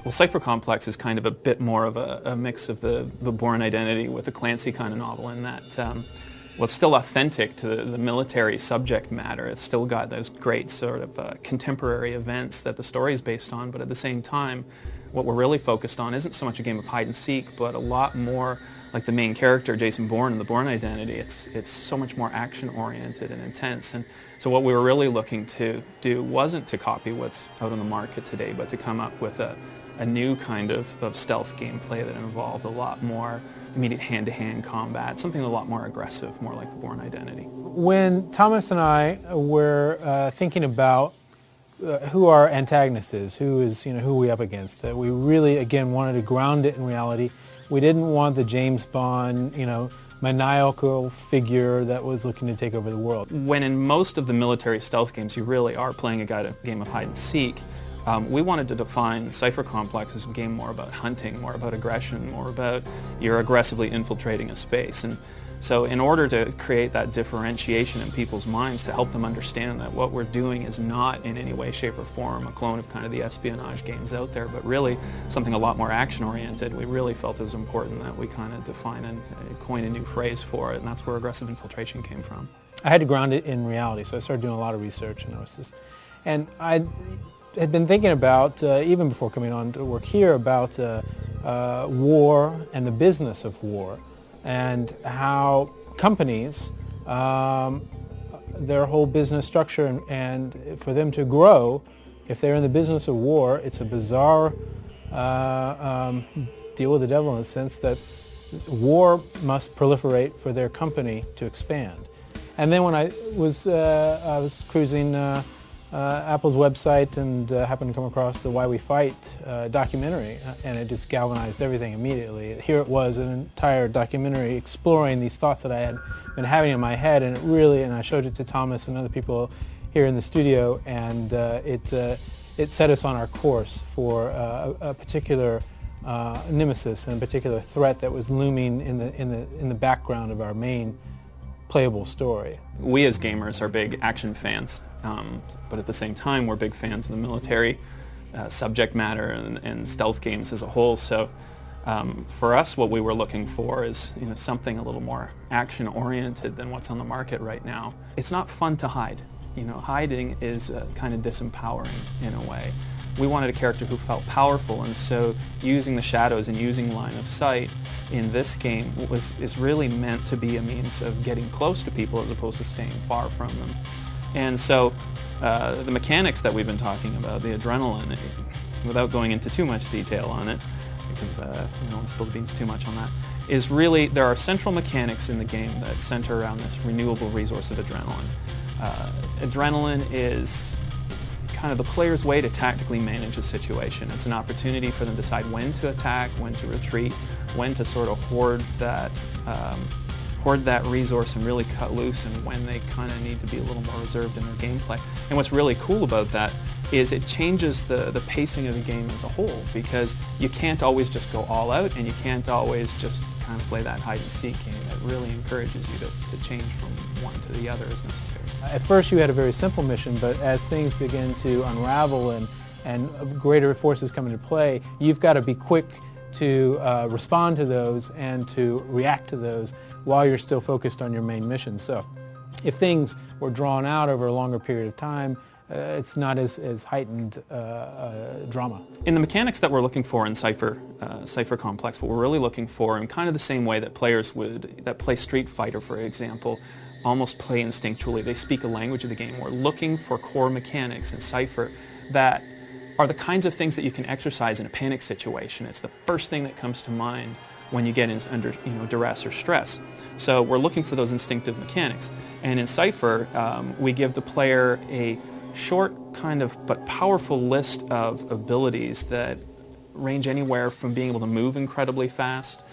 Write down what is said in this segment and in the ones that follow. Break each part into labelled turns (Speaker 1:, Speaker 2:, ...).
Speaker 1: Well, cipher-complex is kind of a bit more of a mix of the Bourne Identity with a Clancy kind of novel in that, well, it's still authentic to the military subject matter. It's still got those great sort of contemporary events that the story is based on, but at the same time, what we're really focused on isn't so much a game of hide and seek, but a lot more like the main character, Jason Bourne, in the Bourne Identity. It's so much more action-oriented and intense. And so what we were really looking to do wasn't to copy what's out on the market today, but to come up with a new kind of stealth gameplay that involved a lot more immediate hand-to-hand combat, something a lot more aggressive, more like the Bourne Identity.
Speaker 2: When Thomas and I were thinking about who our antagonist is, who are we up against, we really, again, wanted to ground it in reality. We didn't want the James Bond, maniacal figure that was looking to take over the world.
Speaker 1: When in most of the military stealth games you really are playing a game of hide and seek, we wanted to define cipher-complex as a game more about hunting, more about aggression, more about you're aggressively infiltrating a space. And so in order to create that differentiation in people's minds, to help them understand that what we're doing is not in any way, shape, or form a clone of kind of the espionage games out there, but really something a lot more action-oriented, we really felt it was important that we kind of define and coin a new phrase for it, and that's where aggressive infiltration came from.
Speaker 2: I had to ground it in reality, so I started doing a lot of research, and I had been thinking about, even before coming on to work here, about war and the business of war, and how companies, their whole business structure, and for them to grow, if they're in the business of war, it's a bizarre deal with the devil in the sense that war must proliferate for their company to expand. And then when I was cruising Apple's website and happened to come across the Why We Fight documentary, and it just galvanized everything immediately. Here it was, an entire documentary exploring these thoughts that I had been having in my head, and and I showed it to Thomas and other people here in the studio, and it set us on our course for a particular nemesis and a particular threat that was looming in the background of our main playable story.
Speaker 1: We as gamers are big action fans, but at the same time we're big fans of the military subject matter and stealth games as a whole. So for us, what we were looking for is something a little more action-oriented than what's on the market right now. It's not fun to hide. Hiding is kind of disempowering in a way. We wanted a character who felt powerful, and so using the shadows and using line of sight in this game is really meant to be a means of getting close to people as opposed to staying far from them. And so the mechanics that we've been talking about, the adrenaline, without going into too much detail on it, because we don't want to spill the beans too much on that, is really there are central mechanics in the game that center around this renewable resource of adrenaline. Adrenaline is kind of the player's way to tactically manage a situation. It's an opportunity for them to decide when to attack, when to retreat, when to sort of hoard that resource and really cut loose, and when they kind of need to be a little more reserved in their gameplay. And what's really cool about that is it changes the pacing of the game as a whole, because you can't always just go all out, and you can't always just kind of play that hide and seek game. It really encourages you to change from one to the other as necessary.
Speaker 2: At first you had a very simple mission, but as things begin to unravel and greater forces come into play, you've got to be quick to respond to those and to react to those while you're still focused on your main mission. So if things were drawn out over a longer period of time, it's not as heightened drama. In
Speaker 1: the mechanics that we're looking for in cipher-complex, what we're really looking for, in kind of the same way that players that play Street Fighter, for example, almost play instinctually. They speak a language of the game. We're looking for core mechanics in Cypher that are the kinds of things that you can exercise in a panic situation. It's the first thing that comes to mind when you get under duress or stress. So we're looking for those instinctive mechanics. And in Cypher, we give the player a short kind of but powerful list of abilities that range anywhere from being able to move incredibly fast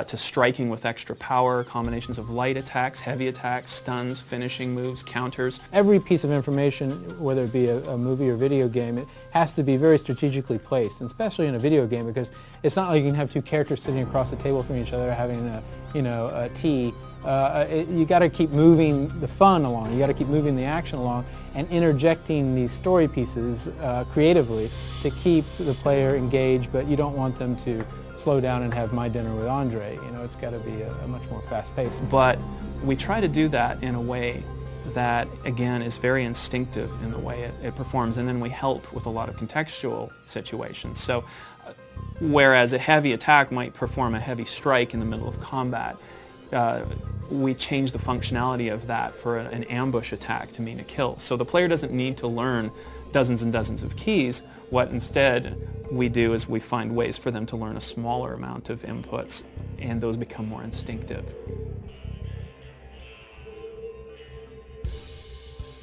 Speaker 1: to striking with extra power, combinations of light attacks, heavy attacks, stuns, finishing moves, counters.
Speaker 2: Every piece of information, whether it be a movie or video game, it has to be very strategically placed, and especially in a video game, because it's not like you can have two characters sitting across the table from each other having a tea you got to keep moving the fun along. You got to keep moving the action along and interjecting these story pieces creatively to keep the player engaged, but you don't want them to slow down and have My Dinner with Andre. You know, it's got to be a much more fast-paced.
Speaker 1: But we try to do that in a way that, again, is very instinctive in the way it performs, and then we help with a lot of contextual situations. So whereas a heavy attack might perform a heavy strike in the middle of combat, we change the functionality of that for an ambush attack to mean a kill. So the player doesn't need to learn dozens and dozens of keys. What instead we do is we find ways for them to learn a smaller amount of inputs, and those become more instinctive.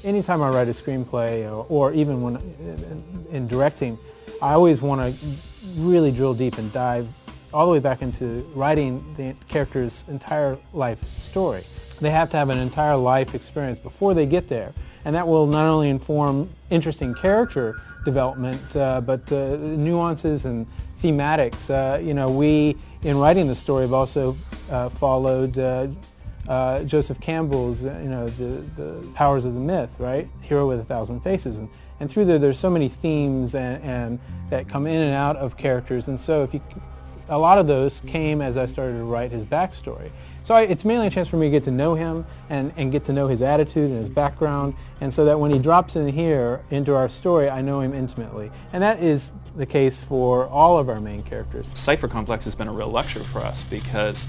Speaker 2: Anytime I write a screenplay, or even when in directing, I always want to really drill deep and dive all the way back into writing the character's entire life story. They have to have an entire life experience before they get there, and that will not only inform interesting character development, but nuances and thematics. You know, we, in writing the story, have also followed Joseph Campbell's, the Powers of the Myth, right? Hero with a Thousand Faces, and through there's so many themes and that come in and out of characters, and so a lot of those came as I started to write his backstory. So it's mainly a chance for me to get to know him and get to know his attitude and his background, and so that when he drops in here into our story, I know him intimately. And that is the case for all of our main characters.
Speaker 1: Cipher-complex has been a real luxury for us because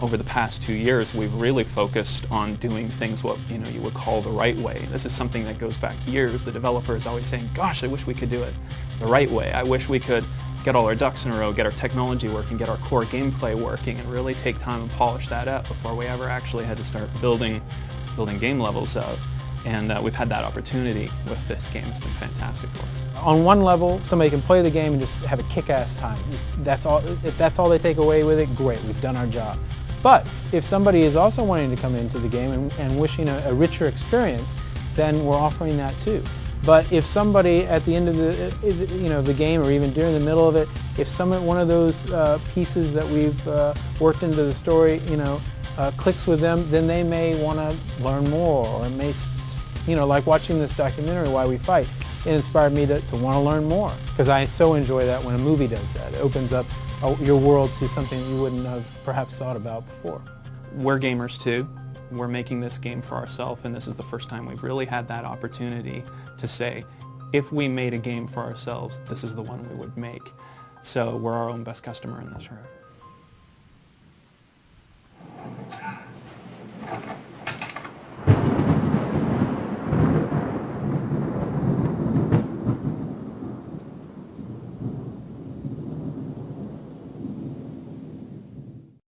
Speaker 1: over the past 2 years, we've really focused on doing things what you would call the right way. This is something that goes back years. The developer is always saying, gosh, I wish we could do it the right way. I wish we could get all our ducks in a row, get our technology working, get our core gameplay working, and really take time and polish that up before we ever actually had to start building game levels out. And we've had that opportunity with this game. It's been fantastic for us.
Speaker 2: On one level, somebody can play the game and just have a kick-ass time. That's all. If that's all they take away with it, great, we've done our job. But if somebody is also wanting to come into the game and wishing a richer experience, then we're offering that too. But if somebody at the end of the game, or even during the middle of it, if one of those pieces that we've worked into the story, clicks with them, then they may want to learn more, or it may, like watching this documentary, Why We Fight, it inspired me to want to learn more, because I so enjoy that when a movie does that. It opens up your world to something you wouldn't have perhaps thought about before.
Speaker 1: We're gamers too. We're making this game for ourselves, and this is the first time we've really had that opportunity to say, if we made a game for ourselves, this is the one we would make. So we're our own best customer in this regard.